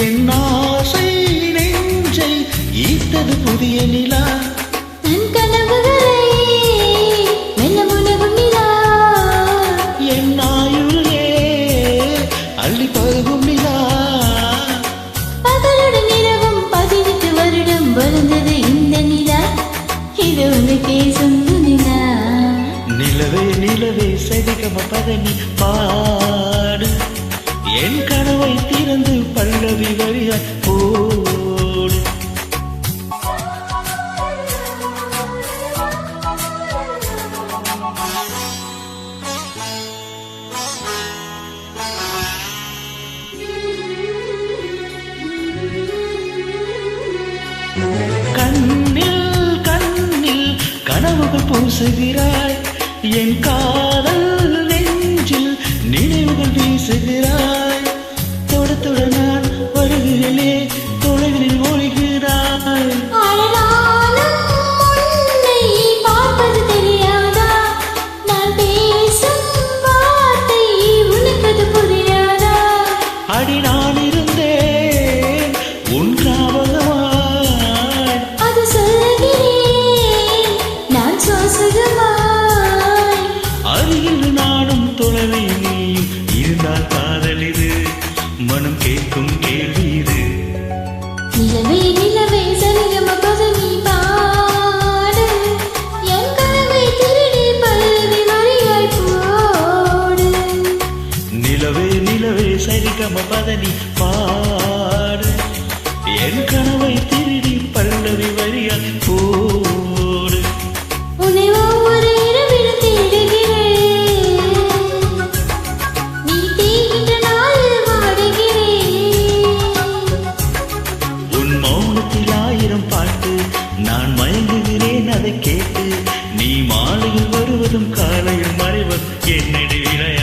என் ஆசை நெஞ்சை ஈர்த்தது புதிய நிலா. தன் கனவுகளை மெல்ல முனகும் நிலா. என் ஆயுளே அள்ளி பருகும் நிலா. பகலுடன் இரவும் 18 வருடம் வளர்ந்தது இந்த நிலா. இது உனக்கே சொந்த நிலா. நிலவே நிலவே சரிகம பதனி பாடு. என் கனவை திறந்து பல்லவி வழியாய் போடு. கண்ணில் கண்ணில் கனவுகள் பூசுகிறாய். என் காதல் நெஞ்சில் நினைவுகள் வீசுகிறாய். தொட தொட நான் வருகிறே தொலைவில் ஒழிகிறாய். ஆனாலும் உன்னை பார்ப்பது தெரியாதா? நான் பேசும் வார்த்தை உனக்கது புரியாதா? அடி நான் இருந்தேன் உன் ஞாபகமாய். அது சொல்லுகிறேன் நான் சுவாசகமாய். அருகில் நானும் தொலைவில் நீயும் இருந்தால் காதலிது மனம் கேட்கும் கேள்வி இது. நிலவே நிலவே சரிகம பதனி பாடு. என் கனவை திருடி பல்லவி வழியாய் போடு. நிலவே நிலவே சரிகம பதனி பாடு. என் கனவை திருடி பல்லவி வழியாய் போடு. உன்னை ஒவ்வொரு இரவிலும் தேடுகிறேன். நீ தேகின்ற நாளில் வாடுகிறேன். உன் மௌனத்தில் 1000 பாட்டு நான் மயங்குகிறேன் அதை கேட்டு. நீ மாலையில் வருவதும் காலையில் மறைவதும் என்னடி விளையாட்டு.